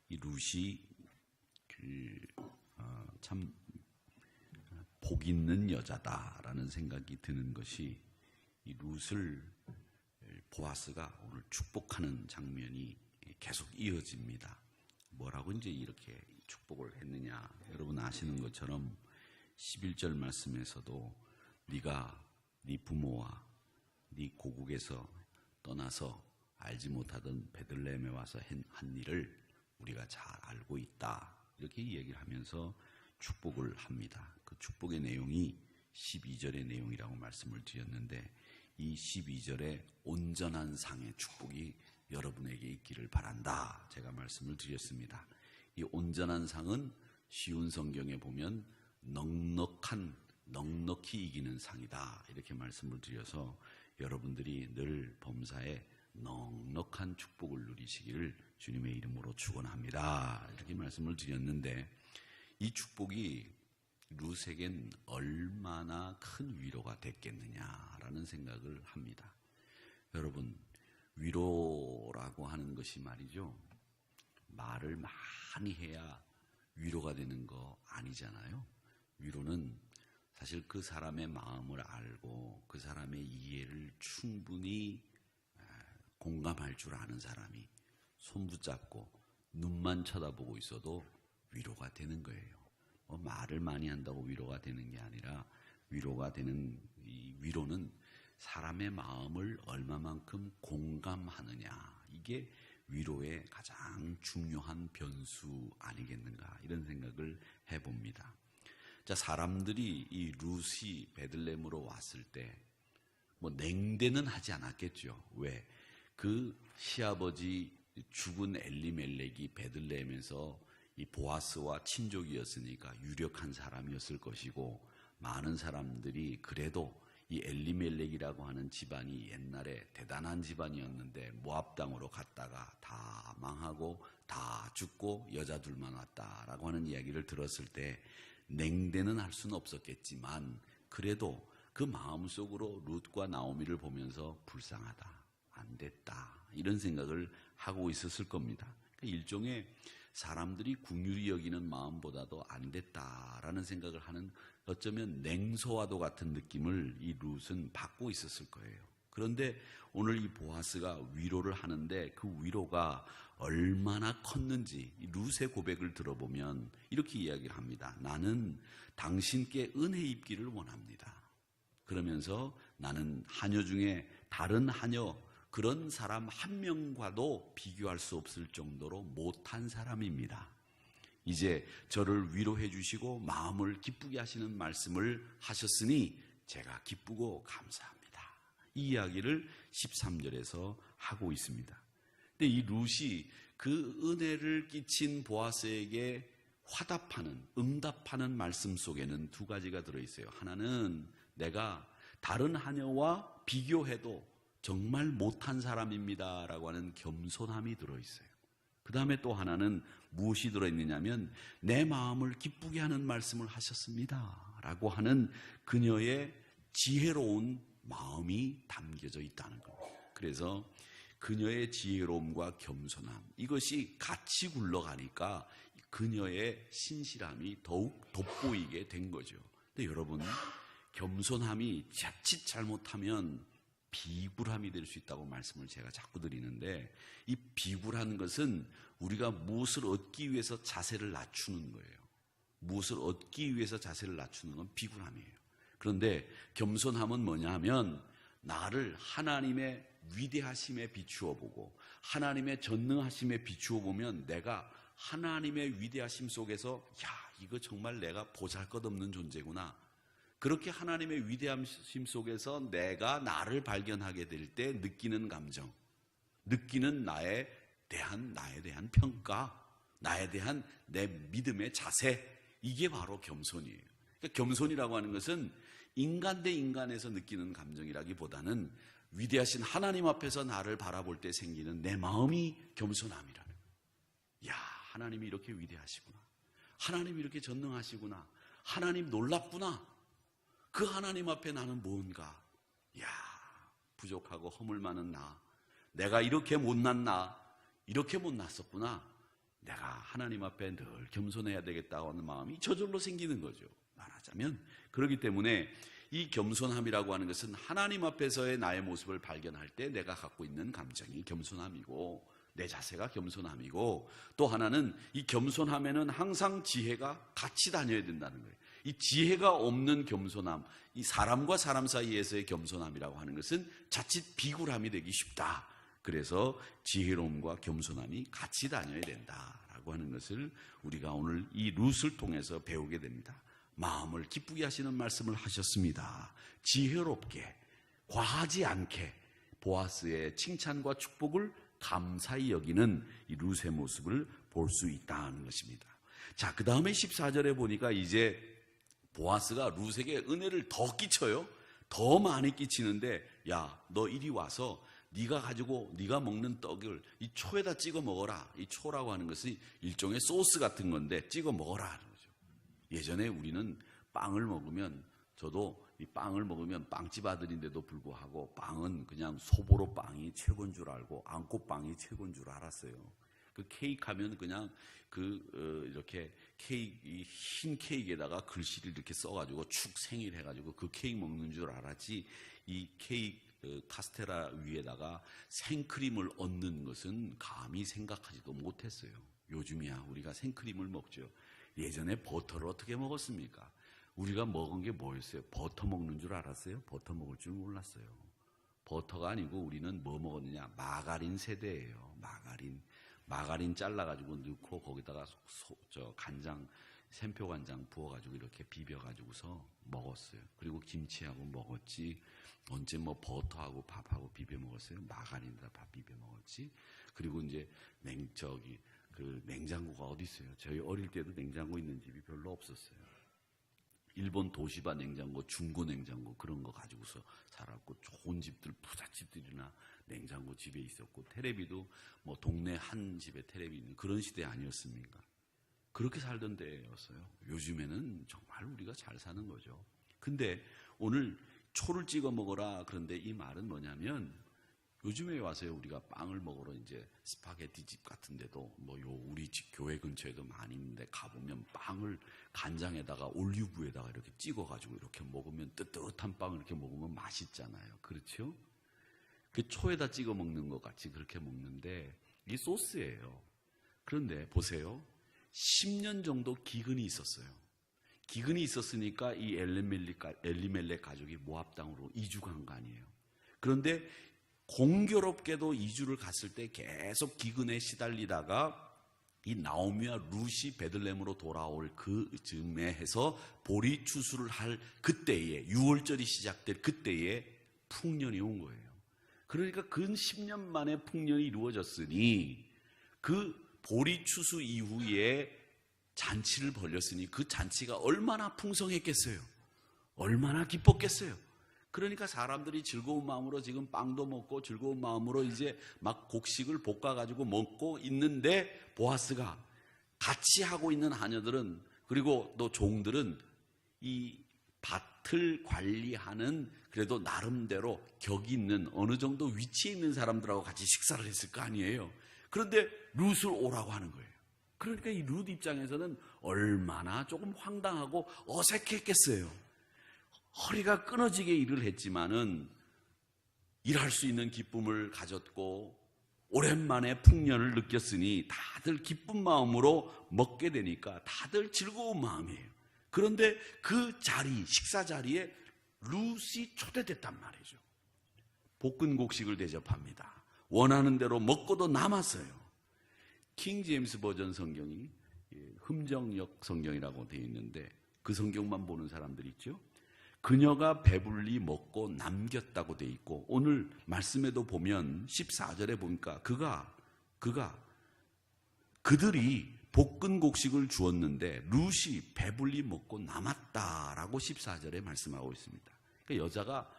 이 룻이 참 복 있는 여자다라는 생각이 드는 것이 이 룻을 보아스가 오늘 축복하는 장면이 계속 이어집니다. 뭐라고 이제 이렇게 축복을 했느냐? 여러분 아시는 것처럼 11절 말씀에서도 네가 네 부모와 네 고국에서 떠나서 알지 못하던 베들레헴에 와서 한 일을 우리가 잘 알고 있다. 이렇게 얘기를 하면서 축복을 합니다. 그 축복의 내용이 12절의 내용이라고 말씀을 드렸는데 이 12절에 온전한 상의 축복이 여러분에게 있기를 바란다. 제가 말씀을 드렸습니다. 이 온전한 상은 쉬운 성경에 보면 넉넉히 이기는 상이다. 이렇게 말씀을 드려서 여러분들이 늘 범사에 넉넉한 축복을 누리시기를 주님의 이름으로 축원합니다. 이렇게 말씀을 드렸는데 이 축복이 룻에겐 얼마나 큰 위로가 됐겠느냐라는 생각을 합니다. 여러분, 위로라고 하는 것이 말이죠, 말을 많이 해야 위로가 되는 거 아니잖아요. 위로는 사실 그 사람의 마음을 알고 그 사람의 이해를 충분히 공감할 줄 아는 사람이 손 붙잡고 눈만 쳐다보고 있어도 위로가 되는 거예요. 말을 많이 한다고 위로가 되는 게 아니라 이 위로는 사람의 마음을 얼마만큼 공감하느냐, 이게 위로의 가장 중요한 변수 아니겠는가, 이런 생각을 해봅니다. 자, 사람들이 이 룻이 베들레헴으로 왔을 때 뭐 냉대는 하지 않았겠죠. 왜? 그 시아버지 죽은 엘리멜렉이 베들레헴에서 이 보아스와 친족이었으니까 유력한 사람이었을 것이고, 많은 사람들이 그래도 이 엘리멜렉이라고 하는 집안이 옛날에 대단한 집안이었는데 모압 땅으로 갔다가 다 망하고 다 죽고 여자 둘만 왔다라고 하는 이야기를 들었을 때 냉대는 할 수는 없었겠지만 그래도 그 마음속으로 룻과 나오미를 보면서 불쌍하다, 안 됐다, 이런 생각을 하고 있었을 겁니다. 일종의 사람들이 긍휼히 여기는 마음보다도 안 됐다라는 생각을 하는, 어쩌면 냉소와도 같은 느낌을 이 룻은 받고 있었을 거예요. 그런데 오늘 이 보아스가 위로를 하는데 그 위로가 얼마나 컸는지 이 룻의 고백을 들어보면 이렇게 이야기를 합니다. 나는 당신께 은혜 입기를 원합니다. 그러면서 나는 하녀 중에 다른 하녀, 그런 사람 한 명과도 비교할 수 없을 정도로 못한 사람입니다. 이제 저를 위로해 주시고 마음을 기쁘게 하시는 말씀을 하셨으니 제가 기쁘고 감사합니다. 이 이야기를 13절에서 하고 있습니다. 근데 이 룻이 그 은혜를 끼친 보아스에게 화답하는, 응답하는 말씀 속에는 두 가지가 들어있어요. 하나는 내가 다른 하녀와 비교해도 정말 못한 사람입니다라고 하는 겸손함이 들어있어요. 그 다음에 또 하나는 무엇이 들어있느냐면 내 마음을 기쁘게 하는 말씀을 하셨습니다 라고 하는 그녀의 지혜로운 마음이 담겨져 있다는 겁니다. 그래서 그녀의 지혜로움과 겸손함, 이것이 같이 굴러가니까 그녀의 신실함이 더욱 돋보이게 된 거죠. 근데 여러분, 겸손함이 자칫 잘못하면 비굴함이 될 수 있다고 말씀을 제가 자꾸 드리는데, 이 비굴한 것은 우리가 무엇을 얻기 위해서 자세를 낮추는 거예요. 무엇을 얻기 위해서 자세를 낮추는 건 비굴함이에요. 그런데 겸손함은 뭐냐 하면 나를 하나님의 위대하심에 비추어 보고 하나님의 전능하심에 비추어 보면 내가 하나님의 위대하심 속에서 이거 정말 내가 보잘것없는 존재구나, 그렇게 하나님의 위대하심 속에서 내가 나를 발견하게 될 때 느끼는 감정, 느끼는 나에 대한 평가, 나에 대한 내 믿음의 자세, 이게 바로 겸손이에요. 그러니까 겸손이라고 하는 것은 인간 대 인간에서 느끼는 감정이라기보다는 위대하신 하나님 앞에서 나를 바라볼 때 생기는 내 마음이 겸손함이라는 거예요. 하나님이 이렇게 위대하시구나, 하나님이 이렇게 전능하시구나, 하나님 놀랍구나, 그 하나님 앞에 나는 뭔가, 부족하고 허물 많은 나, 내가 이렇게 못났나, 이렇게 못났었구나, 내가 하나님 앞에 늘 겸손해야 되겠다고 하는 마음이 저절로 생기는 거죠. 말하자면. 그렇기 때문에 이 겸손함이라고 하는 것은 하나님 앞에서의 나의 모습을 발견할 때 내가 갖고 있는 감정이 겸손함이고, 내 자세가 겸손함이고, 또 하나는 이 겸손함에는 항상 지혜가 같이 다녀야 된다는 거예요. 이 지혜가 없는 겸손함, 이 사람과 사람 사이에서의 겸손함이라고 하는 것은 자칫 비굴함이 되기 쉽다. 그래서 지혜로움과 겸손함이 같이 다녀야 된다라고 하는 것을 우리가 오늘 이 룻을 통해서 배우게 됩니다. 마음을 기쁘게 하시는 말씀을 하셨습니다. 지혜롭게, 과하지 않게 보아스의 칭찬과 축복을 감사히 여기는 이 룻의 모습을 볼 수 있다는 것입니다. 자, 그 다음에 14절에 보니까 이제 보아스가 룻에게 은혜를 더 끼쳐요. 더 많이 끼치는데, 야, 너 이리 와서 네가 먹는 떡을 이 초에다 찍어 먹어라. 이 초라고 하는 것이 일종의 소스 같은 건데 찍어 먹어라 하는 거죠. 예전에 우리는 빵을 먹으면, 저도 이 빵을 먹으면 빵집 아들인데도 불구하고 빵은 그냥 소보로 빵이 최고인 줄 알고 앙꼬빵이 최고인 줄 알았어요. 그 케이크 하면 그냥 이렇게 케이크, 흰 케이크에다가 글씨를 이렇게 써가지고 축 생일 해가지고 그 케이크 먹는 줄 알았지, 이 케이크 카스테라 위에다가 생크림을 얹는 것은 감히 생각하지도 못했어요. 요즘이야 우리가 생크림을 먹죠. 예전에 버터를 어떻게 먹었습니까? 우리가 먹은 게 뭐였어요? 버터 먹는 줄 알았어요? 버터 먹을 줄 몰랐어요. 버터가 아니고 우리는 뭐 먹었느냐? 마가린 세대예요. 마가린 잘라가지고 넣고 거기다가 간장, 샘표 간장 부어가지고 이렇게 비벼가지고서 먹었어요. 그리고 김치하고 먹었지. 언제 뭐 버터하고 밥하고 비벼 먹었어요? 마가린에다 밥 비벼 먹었지. 그리고 이제 냉장고가 어디 있어요? 저희 어릴 때도 냉장고 있는 집이 별로 없었어요. 일본 도시바 냉장고, 중고 냉장고 그런 거 가지고서 살았고, 좋은 집들, 부잣집들이나 냉장고 집에 있었고, 테레비도 뭐 동네 한 집에 테레비 있는 그런 시대 아니었습니까? 그렇게 살던 때였어요. 요즘에는 정말 우리가 잘 사는 거죠. 근데 오늘 초를 찍어 먹어라. 그런데 이 말은 뭐냐면, 요즘에 와서요 우리가 빵을 먹으러 이제 스파게티 집 같은 데도 우리 집 교회 근처에도 많이 있는데 가보면 빵을 간장에다가 올리브유에다가 이렇게 찍어가지고 이렇게 먹으면, 뜨뜻한 빵을 이렇게 먹으면 맛있잖아요. 그렇죠? 그 초에다 찍어 먹는 것 같이 그렇게 먹는데 이게 소스예요. 그런데 보세요. 10년 정도 기근이 있었어요. 기근이 있었으니까 이 엘리멜렉 가족이 모압 땅으로 이주 간 거 아니에요. 그런데 공교롭게도 이주를 갔을 때 계속 기근에 시달리다가 이 나오미와 룻이 베들레헴으로 돌아올 그 즈음에 해서 보리 추수를 할 그때에, 6월절이 시작될 그때에 풍년이 온 거예요. 그러니까 근 10년 만에 풍년이 이루어졌으니 그 보리 추수 이후에 잔치를 벌렸으니 그 잔치가 얼마나 풍성했겠어요. 얼마나 기뻤겠어요. 그러니까 사람들이 즐거운 마음으로 지금 빵도 먹고 즐거운 마음으로 이제 막 곡식을 볶아가지고 먹고 있는데, 보아스가 같이 하고 있는 하녀들은, 그리고 또 종들은 이 밭을 관리하는 그래도 나름대로 격이 있는 어느 정도 위치에 있는 사람들하고 같이 식사를 했을 거 아니에요. 그런데 룻을 오라고 하는 거예요. 그러니까 이 룻 입장에서는 얼마나 조금 황당하고 어색했겠어요. 허리가 끊어지게 일을 했지만은 일할 수 있는 기쁨을 가졌고 오랜만에 풍년을 느꼈으니 다들 기쁜 마음으로 먹게 되니까 다들 즐거운 마음이에요. 그런데 그 자리, 식사 자리에 룻이 초대됐단 말이죠. 볶은 곡식을 대접합니다. 원하는 대로 먹고도 남았어요. 킹 제임스 버전 성경이 흠정역 성경이라고 되어 있는데 그 성경만 보는 사람들이 있죠. 그녀가 배불리 먹고 남겼다고 돼 있고, 오늘 말씀에도 보면 14절에 보니까 그들이 볶은 곡식을 주었는데 룻이 배불리 먹고 남았다라고 14절에 말씀하고 있습니다. 그러니까 여자가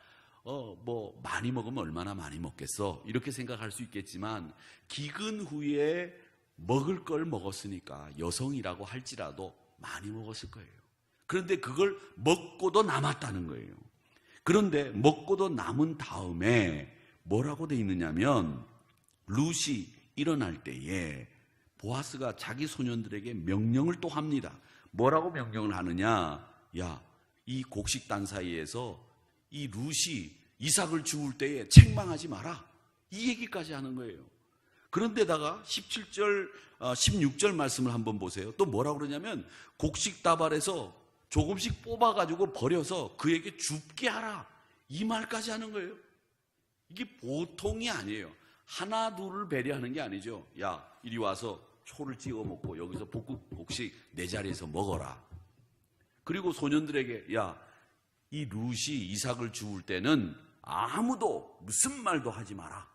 많이 먹으면 얼마나 많이 먹겠어 이렇게 생각할 수 있겠지만, 기근 후에 먹을 걸 먹었으니까 여성이라고 할지라도 많이 먹었을 거예요. 그런데 그걸 먹고도 남았다는 거예요. 그런데 먹고도 남은 다음에 뭐라고 돼 있느냐면, 룻이 일어날 때에 보아스가 자기 소년들에게 명령을 또 합니다. 뭐라고 명령을 하느냐? 야, 이 곡식단 사이에서 이 룻이 이삭을 주울 때에 책망하지 마라. 이 얘기까지 하는 거예요. 그런데다가 17절, 16절 말씀을 한번 보세요. 또 뭐라고 그러냐면 곡식 다발에서 조금씩 뽑아가지고 버려서 그에게 줍게 하라. 이 말까지 하는 거예요. 이게 보통이 아니에요. 하나 둘을 배려하는 게 아니죠. 야, 이리 와서 초를 찍어 먹고 여기서 곡식 내 자리에서 먹어라. 그리고 소년들에게 야, 이 룻이 이삭을 주울 때는 아무도 무슨 말도 하지 마라.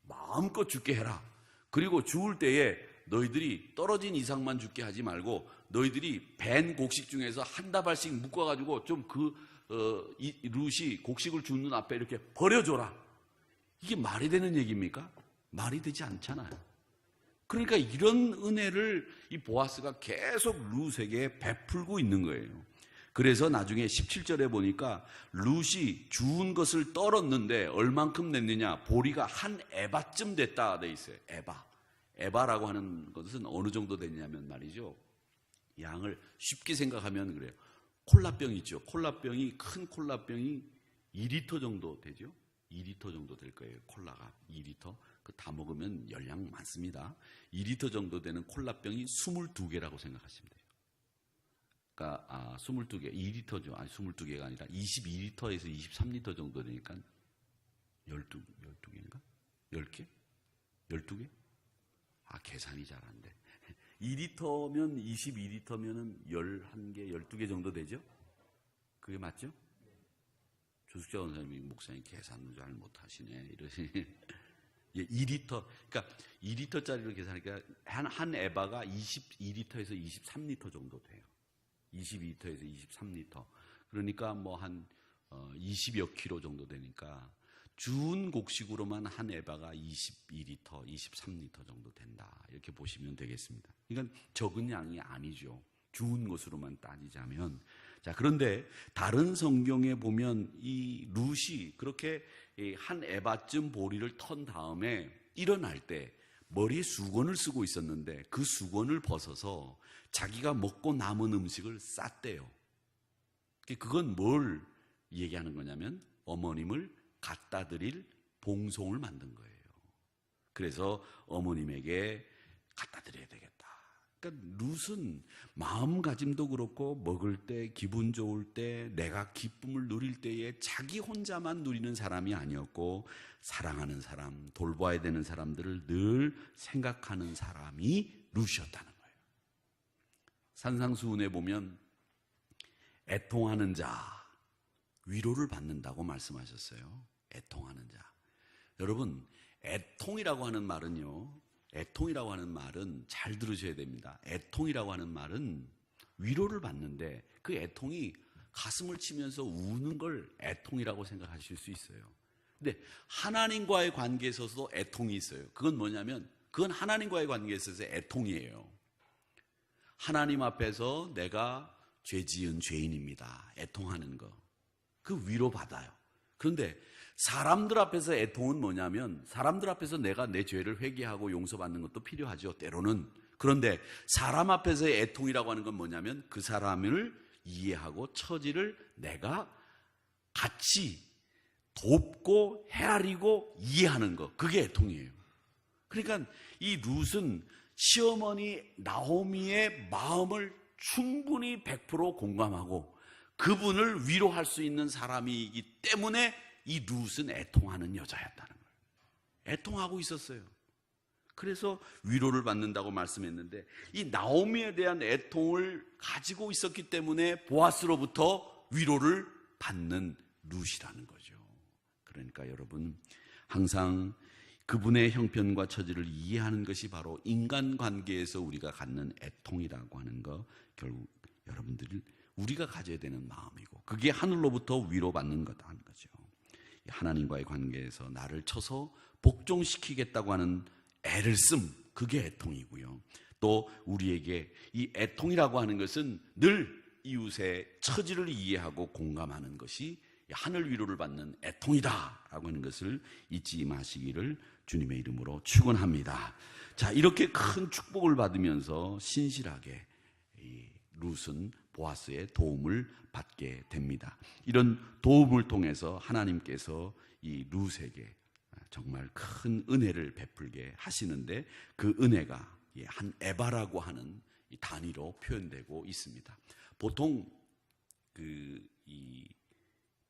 마음껏 죽게 해라. 그리고 주울 때에 너희들이 떨어진 이삭만 죽게 하지 말고 너희들이 벤 곡식 중에서 한 다발씩 묶어가지고 좀 룻이 곡식을 줍는 앞에 이렇게 버려줘라. 이게 말이 되는 얘기입니까? 말이 되지 않잖아요. 그러니까 이런 은혜를 이 보아스가 계속 룻에게 베풀고 있는 거예요. 그래서 나중에 17절에 보니까 룻이 주운 것을 떨었는데 얼만큼 냈느냐? 보리가 한 에바쯤 됐다 돼 있어요. 에바라고 하는 것은 어느 정도 됐냐면 말이죠. 양을 쉽게 생각하면 그래요. 콜라병 있죠. 큰 콜라병이 2리터 정도 되죠. 2리터 정도 될 거예요. 콜라가 2리터. 그 다 먹으면 열량 많습니다. 2리터 정도 되는 콜라병이 22개라고 생각하시면 돼요. 그러니까 22개, 2리터죠. 아니 22개가 아니라 22리터에서 23리터 정도 되니까 12개인가? 10개? 12개? 계산이 잘 안 돼. 2리터면 22리터면은 11개, 12개 정도 되죠? 그게 맞죠? 조숙자 원사님이 목사님 계산을 잘 못하시네. 이러시니. 2리터, 그러니까 2리터짜리로 계산하니까 한 에바가 22리터에서 23리터 정도 돼요. 22리터에서 23리터. 그러니까 뭐 한 20여 킬로 정도 되니까 주운 곡식으로만 한 에바가 22리터, 23리터 정도 된다. 이렇게 보시면 되겠습니다. 이건 적은 양이 아니죠. 주운 것으로만 따지자면. 자, 그런데 다른 성경에 보면 이 룻이 그렇게 한 에바쯤 보리를 턴 다음에 일어날 때 머리에 수건을 쓰고 있었는데 그 수건을 벗어서 자기가 먹고 남은 음식을 쌌대요. 그건 뭘 얘기하는 거냐면 어머님을 갖다 드릴 봉송을 만든 거예요. 그래서 어머님에게 갖다 드려야 되겠다. 그러니까 룻은 마음가짐도 그렇고 먹을 때, 기분 좋을 때, 내가 기쁨을 누릴 때에 자기 혼자만 누리는 사람이 아니었고 사랑하는 사람, 돌봐야 되는 사람들을 늘 생각하는 사람이 룻이었다는 거예요. 산상수훈에 보면 애통하는 자, 위로를 받는다고 말씀하셨어요. 애통하는 자. 여러분, 애통이라고 하는 말은요, 애통이라고 하는 말은 잘 들으셔야 됩니다. 애통이라고 하는 말은 위로를 받는데 그 애통이 가슴을 치면서 우는 걸 애통이라고 생각하실 수 있어요. 근데 하나님과의 관계에 있어서도 애통이 있어요. 그건 뭐냐면 그건 하나님과의 관계에 있어서 애통이에요. 하나님 앞에서 내가 죄 지은 죄인입니다. 애통하는 거. 그 위로 받아요. 그런데 사람들 앞에서 애통은 뭐냐면 사람들 앞에서 내가 내 죄를 회개하고 용서받는 것도 필요하죠. 때로는. 그런데 사람 앞에서의 애통이라고 하는 건 뭐냐면 그 사람을 이해하고 처지를 내가 같이 돕고 헤아리고 이해하는 거. 그게 애통이에요. 그러니까 이 룻은 시어머니 나오미의 마음을 충분히 100% 공감하고 그분을 위로할 수 있는 사람이기 때문에 이 룻은 애통하는 여자였다는 거예요. 애통하고 있었어요. 그래서 위로를 받는다고 말씀했는데 이 나오미에 대한 애통을 가지고 있었기 때문에 보아스로부터 위로를 받는 룻이라는 거죠. 그러니까 여러분 항상 그분의 형편과 처지를 이해하는 것이 바로 인간관계에서 우리가 갖는 애통이라고 하는 거 결국 여러분들이 우리가 가져야 되는 마음이고 그게 하늘로부터 위로받는 거다는 거죠. 하나님과의 관계에서 나를 쳐서 복종시키겠다고 하는 애를 씀 그게 애통이고요. 또 우리에게 이 애통이라고 하는 것은 늘 이웃의 처지를 이해하고 공감하는 것이 하늘 위로를 받는 애통이다라고 하는 것을 잊지 마시기를 주님의 이름으로 축원합니다. 자, 이렇게 큰 축복을 받으면서 신실하게 이 룻은 보아스의 도움을 받게 됩니다. 이런 도움을 통해서 하나님께서 이 룻에게 정말 큰 은혜를 베풀게 하시는데, 그 은혜가 한 에바라고 하는 이 단위로 표현되고 있습니다. 보통 이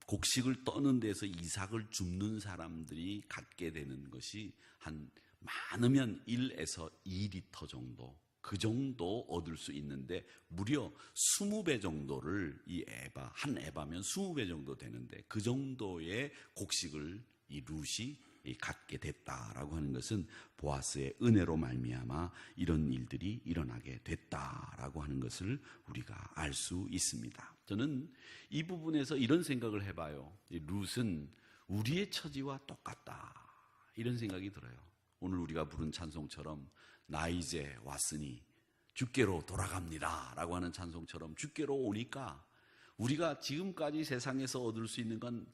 곡식을 떠는 데서 이삭을 줍는 사람들이 갖게 되는 것이 한 많으면 1에서 2리터 정도, 그 정도 얻을 수 있는데, 무려 20배 정도를 한 에바면 20배 정도 되는데, 그 정도의 곡식을 이 룻이 갖게 됐다라고 하는 것은 보아스의 은혜로 말미암아 이런 일들이 일어나게 됐다라고 하는 것을 우리가 알 수 있습니다. 저는 이 부분에서 이런 생각을 해봐요. 룻은 우리의 처지와 똑같다, 이런 생각이 들어요. 오늘 우리가 부른 찬송처럼 나 이제 왔으니 주께로 돌아갑니다 라고 하는 찬송처럼, 주께로 오니까 우리가 지금까지 세상에서 얻을 수 있는 건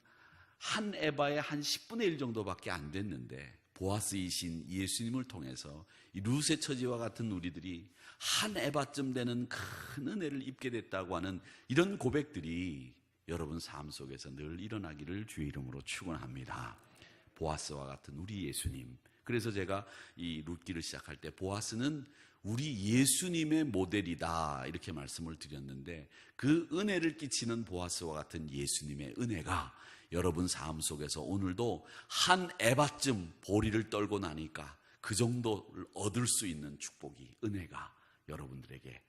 한 에바의 한 10분의 1 정도밖에 안 됐는데, 보아스이신 예수님을 통해서 이 룻의 처지와 같은 우리들이 한 에바쯤 되는 큰 은혜를 입게 됐다고 하는 이런 고백들이 여러분 삶 속에서 늘 일어나기를 주의 이름으로 축원합니다. 보아스와 같은 우리 예수님. 그래서 제가 이 룻기를 시작할 때 보아스는 우리 예수님의 모델이다 이렇게 말씀을 드렸는데, 그 은혜를 끼치는 보아스와 같은 예수님의 은혜가 여러분 삶 속에서 오늘도 한 에바쯤 보리를 떨고 나니까 그 정도를 얻을 수 있는 축복이, 은혜가 여러분들에게,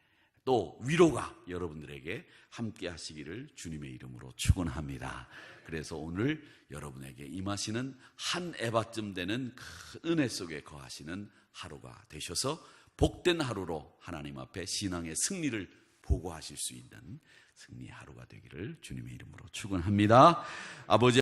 또 위로가 여러분들에게 함께 하시기를 주님의 이름으로 축원합니다. 그래서 오늘 여러분에게 임하시는 한 에바쯤 되는 큰 은혜 속에 거하시는 하루가 되셔서 복된 하루로 하나님 앞에 신앙의 승리를 보고하실 수 있는 승리의 하루가 되기를 주님의 이름으로 축원합니다. 아버지